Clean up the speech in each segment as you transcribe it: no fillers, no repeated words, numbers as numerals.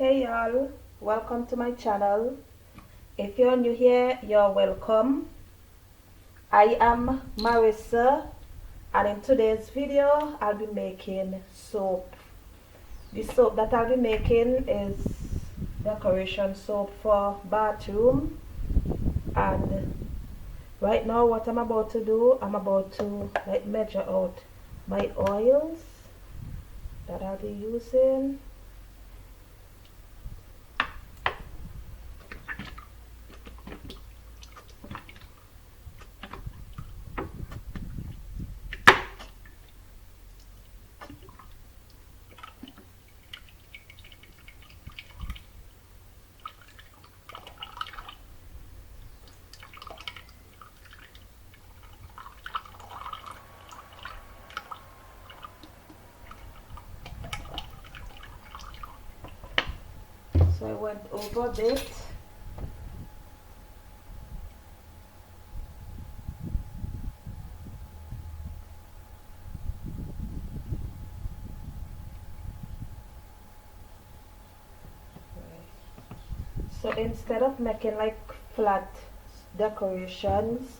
Hey y'all, welcome to my channel. If you're new here, you're welcome. I am Marissa, and in today's video I'll be making soap. The soap that I'll be making is decoration soap for bathroom. And right now what I'm about to do, I'm about to measure out my oils that I'll be using. So I went over it. So instead of making like flat decorations,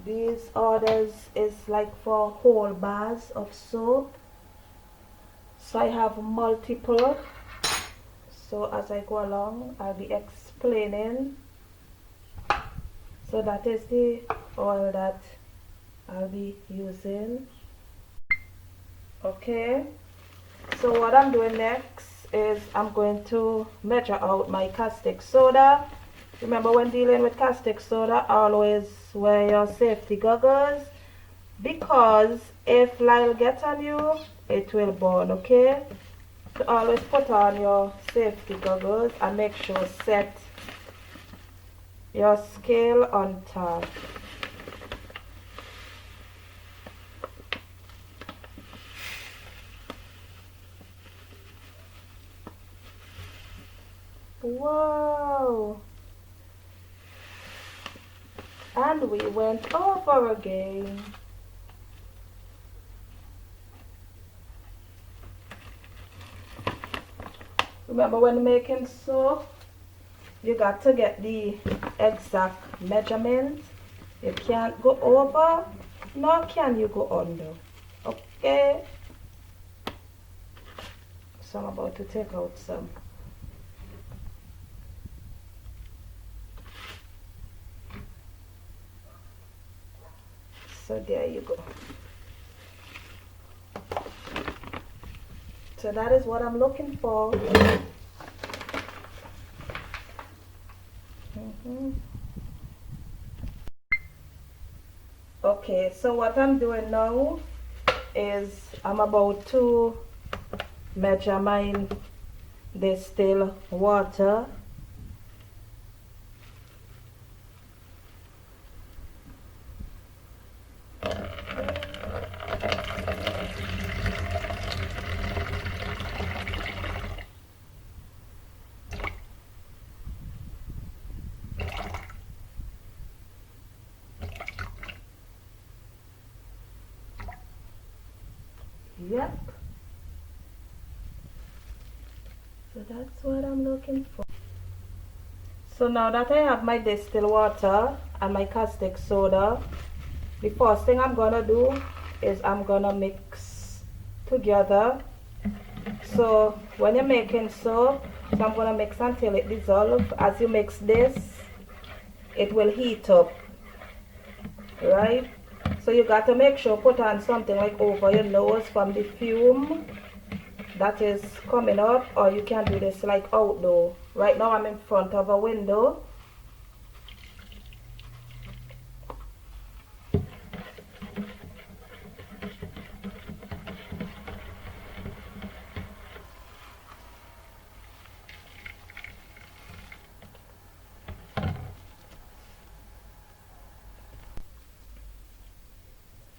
these orders is like for whole bars of soap. So I have multiple. So as I go along, I'll be explaining. So that is the oil that I'll be using. Okay. So what I'm doing next is I'm going to measure out my caustic soda. Remember, when dealing with caustic soda, always wear your safety goggles, because if lime gets on you, it will burn. Okay, so always put on your safety goggles and make sure set your scale on top. Whoa! And we went over again. Remember, when making soap, you got to get the exact measurement. You can't go over, nor can you go under. Okay? So I'm about to take out some. So there you go. So that is what I'm looking for. Okay, so what I'm doing now is I'm about to measure my distilled water. Yep. So that's what I'm looking for. So now that I have my distilled water and my caustic soda, the first thing I'm gonna do is I'm gonna mix together. So when you're making soap, so I'm gonna mix until it dissolves. As you mix this, it will heat up, right? So you got to make sure put on something like over your nose from the fume that is coming up, or you can do this like outdoor. Right now I'm in front of a window.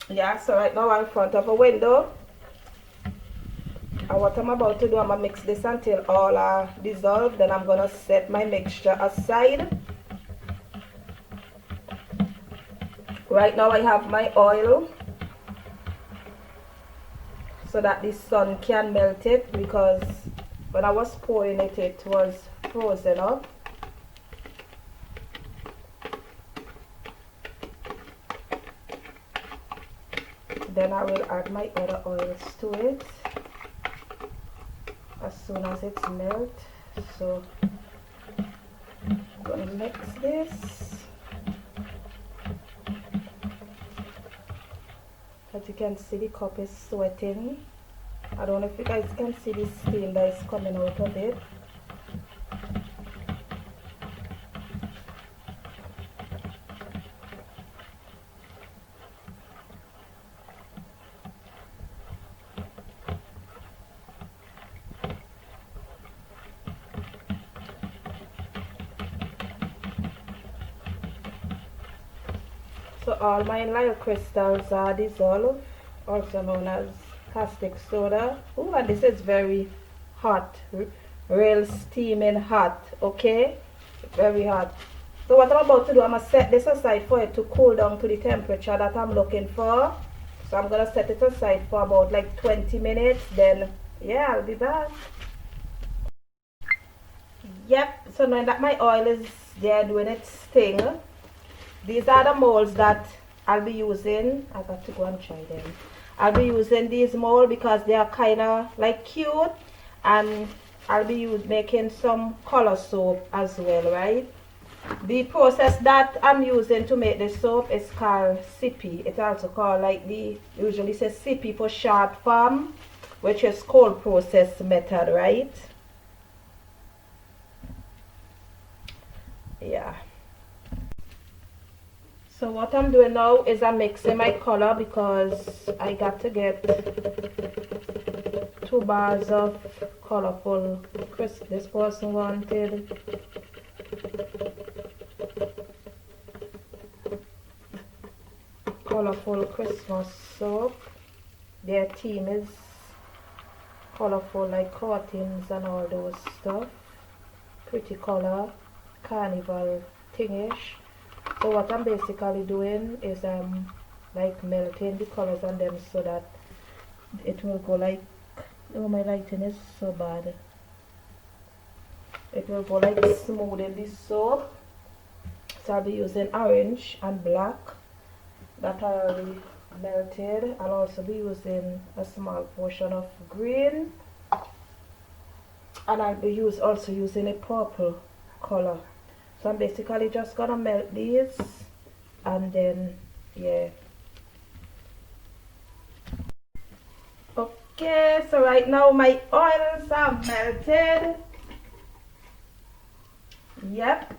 Yeah, so right now I'm in front of a window. And what I'm about to do, I'm going to mix this until all are dissolved. Then I'm going to set my mixture aside. Right now I have my oil so that the sun can melt it, because when I was pouring it, it was frozen up. Then I will add my other oils to it as soon as it's melted. So I'm gonna mix this. As you can see, the cup is sweating. I don't know if you guys can see the steam that is coming out of it. So all my lime crystals are dissolved, also known as caustic soda. Oh, and this is very hot, real steaming hot, okay? Very hot. So what I'm about to do, I'm going to set this aside for it to cool down to the temperature that I'm looking for. So I'm going to set it aside for about like 20 minutes, then yeah, I'll be back. Yep, so now that my oil is there doing its thing, these are the molds that I'll be using. I got to go and try them. I'll be using these molds because they are kind of like cute, and I'll be making some color soap as well, right? The process that I'm using to make this soap is called sippy. It's also called, like, the usually says sippy for short form, which is cold process method, right? Yeah. So what I'm doing now is I'm mixing my color because I got to get 2 bars of colorful crisp. This person wanted colorful Christmas soap. Their theme is colorful, like curtains and all those stuff. Pretty color, carnival thingish. So what I'm basically doing is like melting the colors on them so that it will go like, oh, my lighting is so bad. It will go like smooth in this soap. So I'll be using orange and black that are already melted. I'll also be using a small portion of green, and I'll be also using a purple color. So I'm basically just gonna melt these, and then yeah. Okay, so right now my oils are melted. Yep.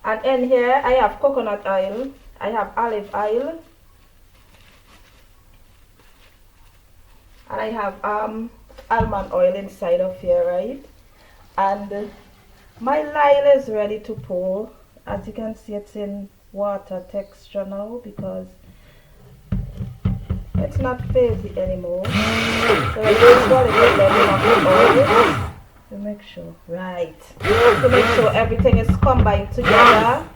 And in here I have coconut oil, I have olive oil, and I have almond oil inside of here, right? And my lye is ready to pour. As you can see, it's in water texture now because it's not fizzy anymore. So I just want to get them oil to make sure, right? To make sure everything is combined together.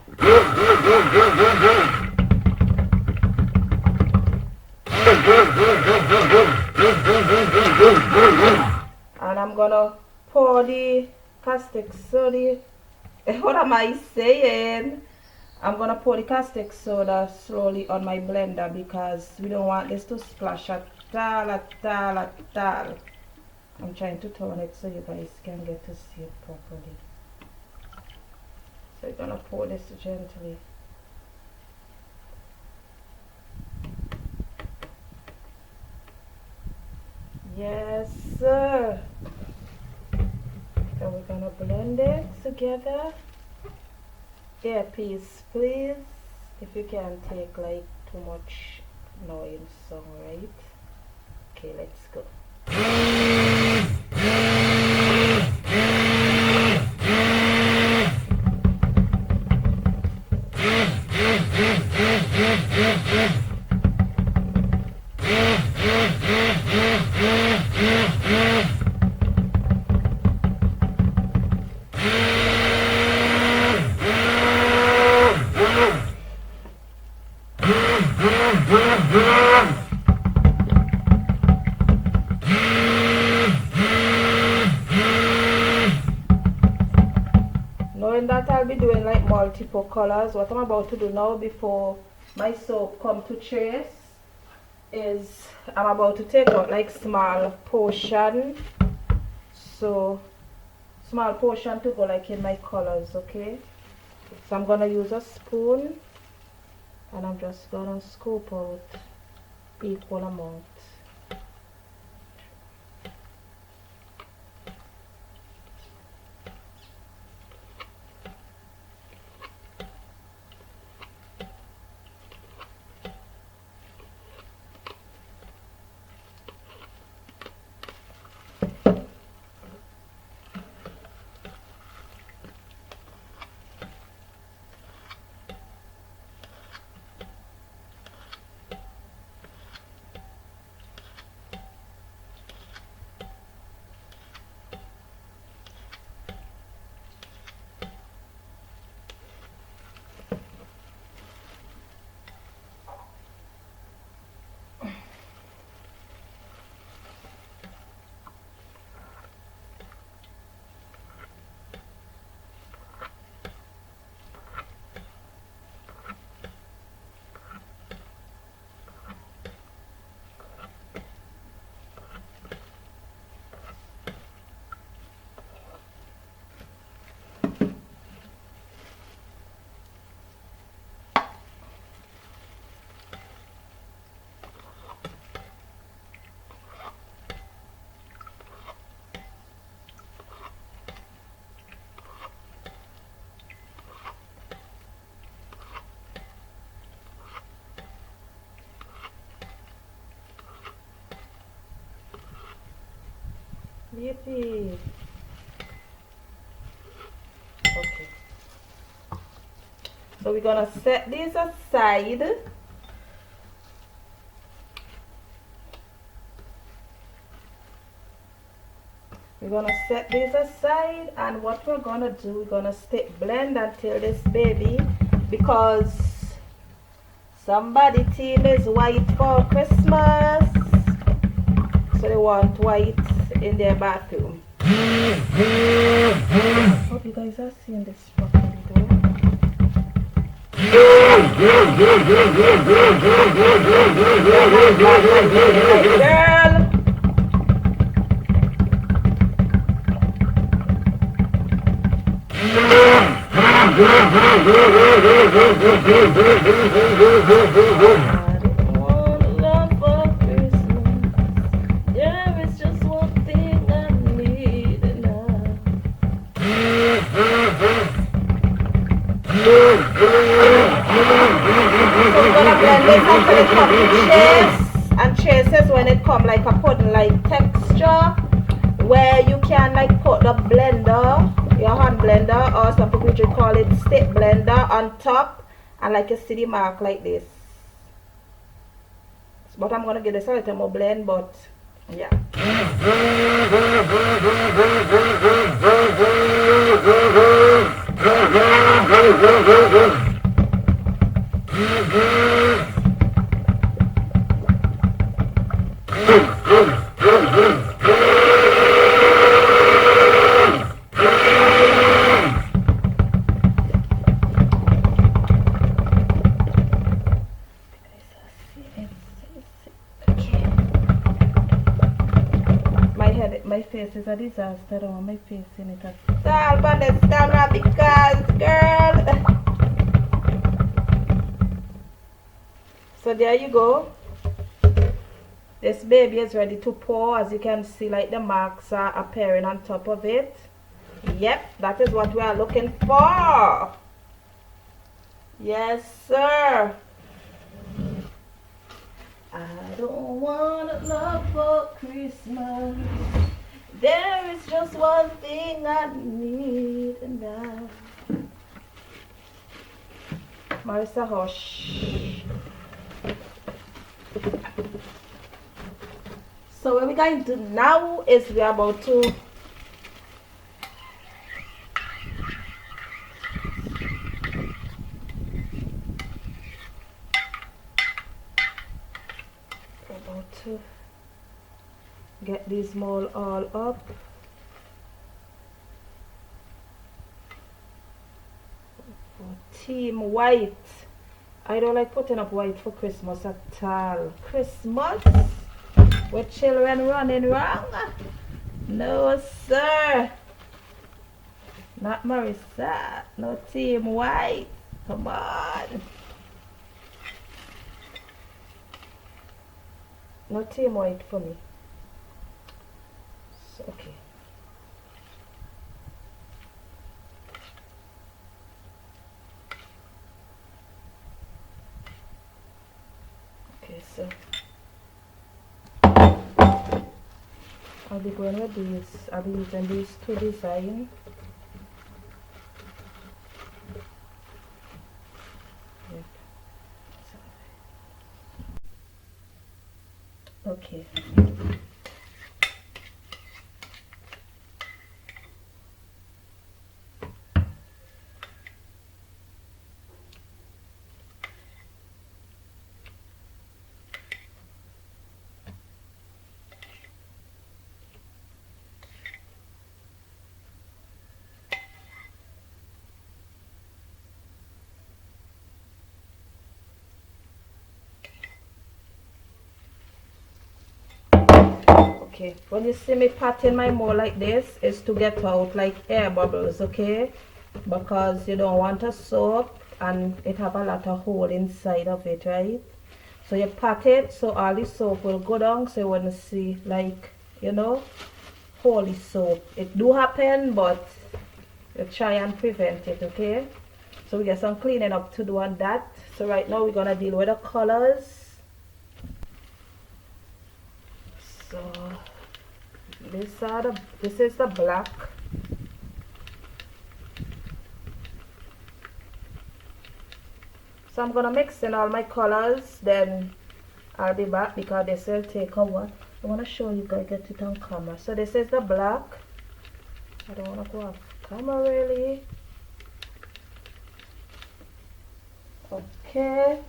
And I'm gonna pour the caustic soda. What am I saying? I'm gonna pour the caustic soda slowly on my blender because we don't want this to splash at all, at all, at all. I'm trying to turn it so you guys can get to see it properly. So you're gonna pour this gently. Yes, sir. And we're gonna blend it together. Earpiece, please. If you can't take like too much noise song, right? Okay, let's go. in that I'll be doing like multiple colors. What I'm about to do now before my soap come to trace is I'm about to take out like small portion. So small portion to go like in my colors, okay? So I'm gonna use a spoon and I'm just gonna scoop out equal amount. Yippee! Okay. So we're gonna set these aside. We're gonna set these aside, and what we're gonna do, we're gonna stick blend until this baby, because somebody team is white for Christmas, so they want white in their bathroom. Hope you guys are seeing this properly though. Girl! And chases when it come like a pudding like texture, where you can like put the blender, your hand blender, or some people usually call it stick blender, on top, and like you see the mark like this. But I'm gonna give this a little more blend, but yeah. My face is a disaster. I don't want my face in it at all on this camera because, girl. So there you go. This baby is ready to pour. As you can see, like the marks are appearing on top of it. Yep, that is what we are looking for. Yes, sir. I don't want love for Christmas. There is just one thing I need now. Marissa, hush. So what we're going to do now is we're about to get these mold all up. team white. I don't like putting up white for Christmas at all. Christmas with children running wrong? No sir. Not Marissa. No team white. Come on. No team white for me. So, okay. Okay, so I'll be going with these. I'll be using these two designs. Yep. Okay. Okay, when you see me patting my mold like this, is to get out like air bubbles, okay? Because you don't want a soap and it have a lot of hole inside of it, right? So you pat it so all the soap will go down, so you wouldn't see like, you know, holy soap. It do happen, but you try and prevent it, okay? So we get some cleaning up to do on that. So right now we're gonna deal with the colors. So this is the black. So I'm gonna mix in all my colors, then I'll be back because this will take a while. I wanna show you guys, get it on camera. So this is the black. I don't wanna go off camera really. Okay.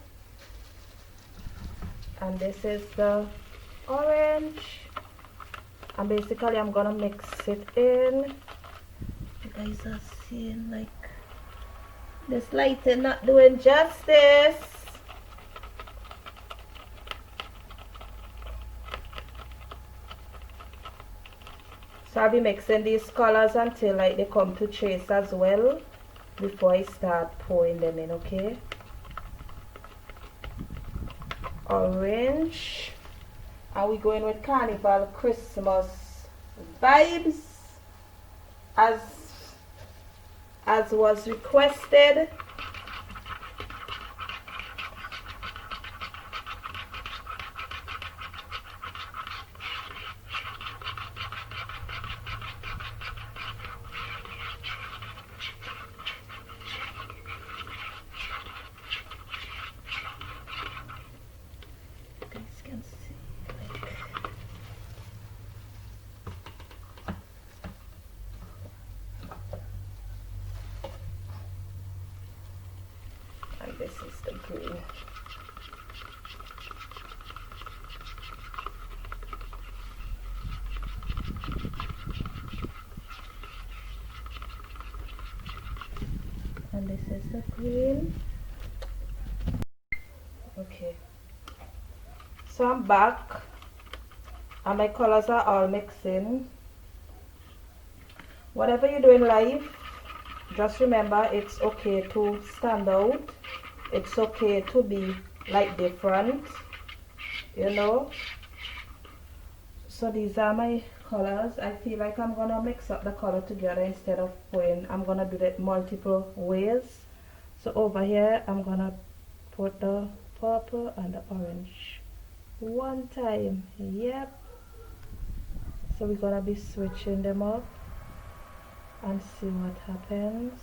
And this is the orange. And basically I'm gonna mix it in. You guys are seeing like this lighting not doing justice. So I'll be mixing these colors until like they come to trace as well before I start pouring them in, okay? Orange. Are we going with Carnival Christmas vibes as was requested? This is the green. And this is the green. Okay. So I'm back and my colors are all mixing. Whatever you do in life, just remember it's okay to stand out. It's okay to be like different, you know. So these are my colors. I feel like I'm gonna mix up the color together instead of pouring. I'm gonna do that multiple ways. So over here I'm gonna put the purple and the orange one time. Yep. So we're gonna be switching them up and see what happens.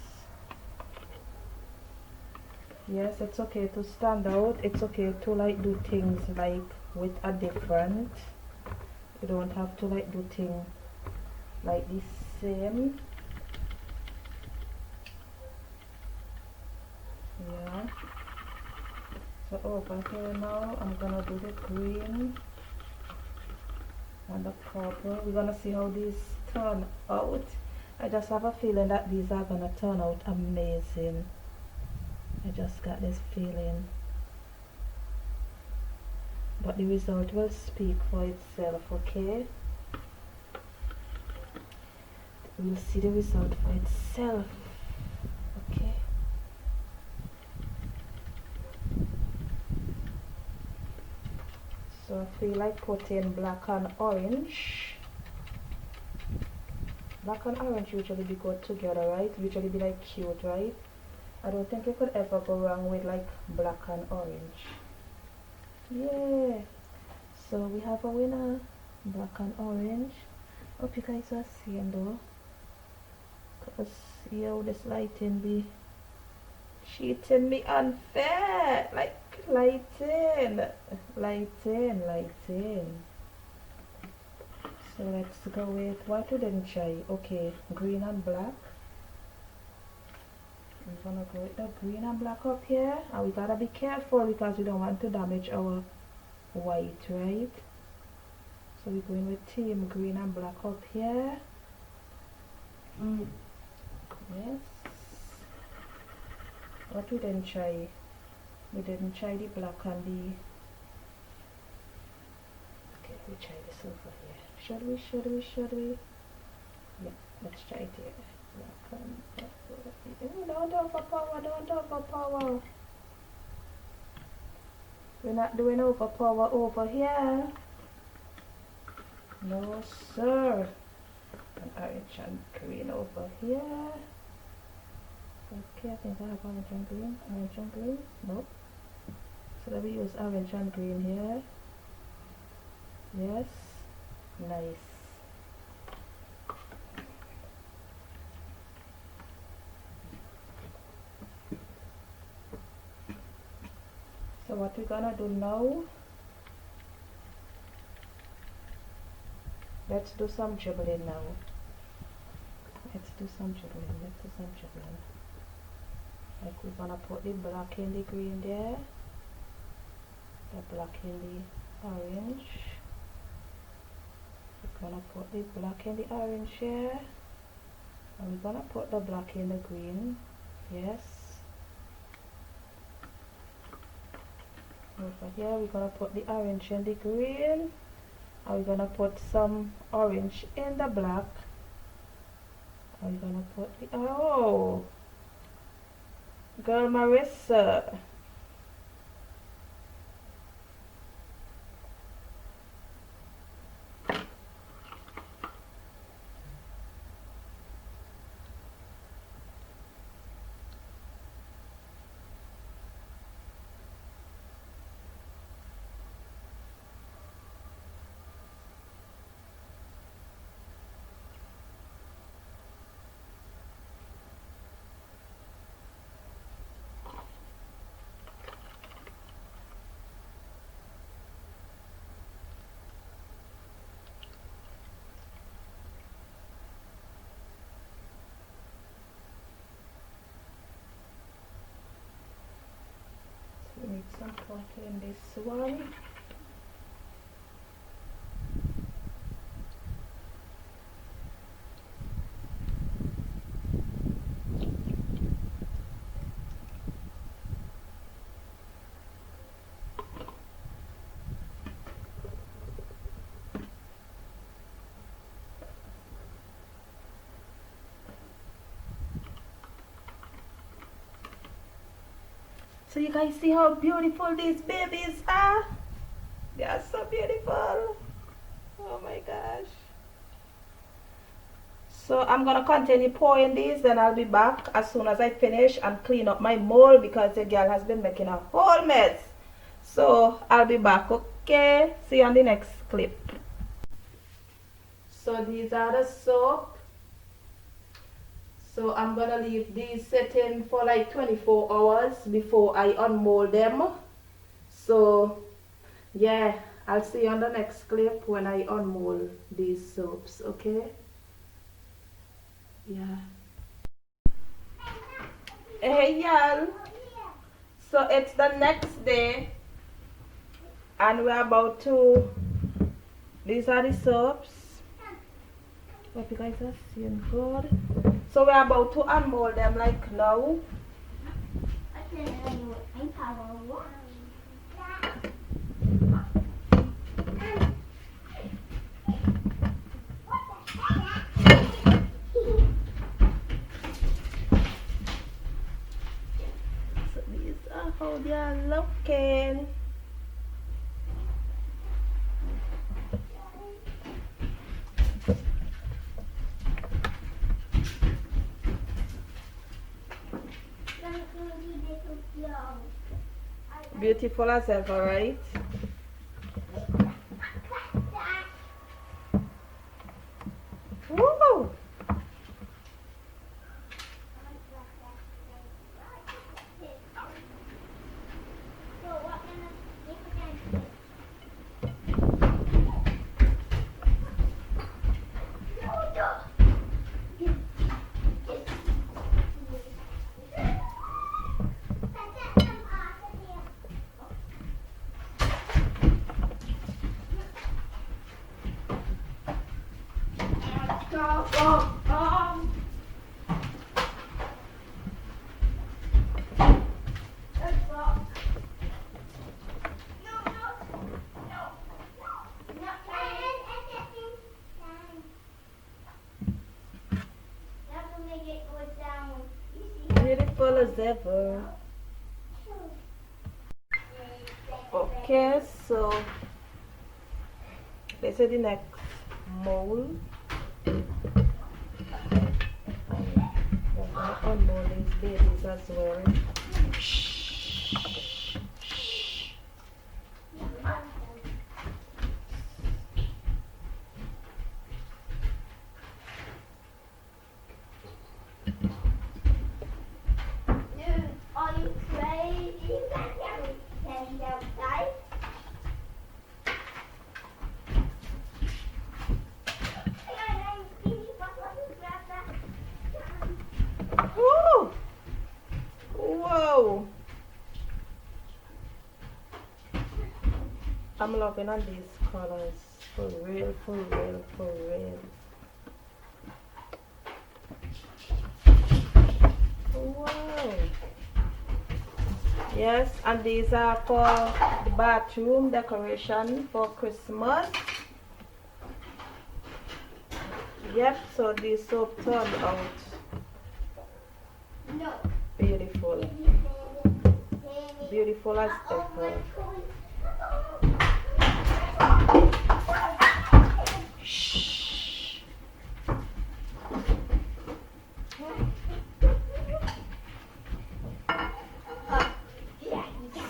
Yes, it's okay to stand out. It's okay to like do things like with a different. You don't have to like do things like the same. Yeah. So over here now I'm gonna do the green and the purple. We're gonna see how these turn out. I just have a feeling that these are gonna turn out amazing. I just got this feeling, but the result will speak for itself. Okay, we'll see the result for itself. Okay, so I feel like putting black and orange. Black and orange usually be good together, right? Usually be like cute, right? I don't think you could ever go wrong with like black and orange. Yeah, so we have a winner, black and orange. Hope you guys are seeing though, cause see how this lighting be cheating me unfair. Like lighting. So let's go with what we didn't try. Okay, green and black. We're gonna go with the green and black up here, and we gotta be careful because we don't want to damage our white, right? So we're going with team green and black up here. Yes. What we didn't try? We didn't try the black and the. Okay, we try this over here. Should we? Yeah, let's try it here. Black and black. Oh, don't overpower. We're not doing overpower over here. No, sir. And orange and green over here. Okay, I think I have orange and green. Nope. So let me use orange and green here. Yes. Nice. So what we're gonna do now, let's do some dribbling now. Let's do some dribbling. Like we're gonna put the black in the green there, the black in the orange. We're gonna put the black in the orange here, and we're gonna put the black in the green. Yes. Over here we're gonna put the orange in the green, and we're gonna put some orange in the black, and we're gonna put the girl Marissa. We need some coffee in this one. So you guys see how beautiful these babies are? They are so beautiful. Oh my gosh. So I'm gonna continue pouring these, then I'll be back as soon as I finish and clean up my mold because the girl has been making a whole mess. So I'll be back, okay? See you on the next clip. So these are the soap. So I'm gonna leave these sitting for like 24 hours before I unmold them. So yeah, I'll see you on the next clip when I unmold these soaps, okay? Yeah. Hey y'all. So it's the next day and we're about to, these are the soaps. Hope you guys are seeing good. So we're about to unmold them like now. So these are how they are looking. Beautiful as ever, right? Woo! Beautiful as ever. Okay, so this is the next mold. Unmold these babies as well. Are you crazy? Can you outside? Woo! Whoa! I'm loving on these colors. For real, for real, for real. Wow! Yes, and these are for the bathroom decoration for Christmas. Yep, so these soap turned out No. beautiful. Beautiful as ever. Shh.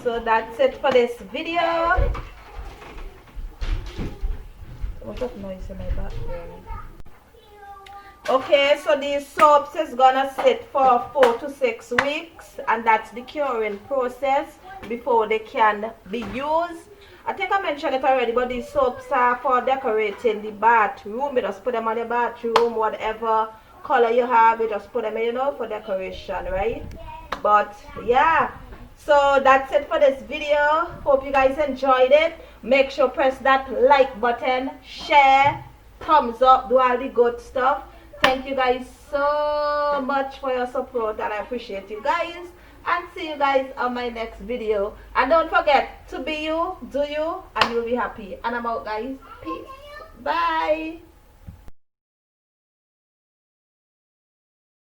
So that's it for this video. What's that noise in my background? Okay, so these soaps is gonna sit for 4 to 6 weeks, and that's the curing process before they can be used. I think I mentioned it already, but these soaps are for decorating the bathroom. You just put them on the bathroom, whatever color you have, you just put them in, you know, for decoration, right? But yeah, so that's it for this video. Hope you guys enjoyed it. Make sure press that like button, share, thumbs up, do all the good stuff. Thank you guys so much for your support, and I appreciate you guys, and see you guys on my next video. And don't forget to be you, do you, and you'll be happy. And I'm out, guys. Peace. Bye.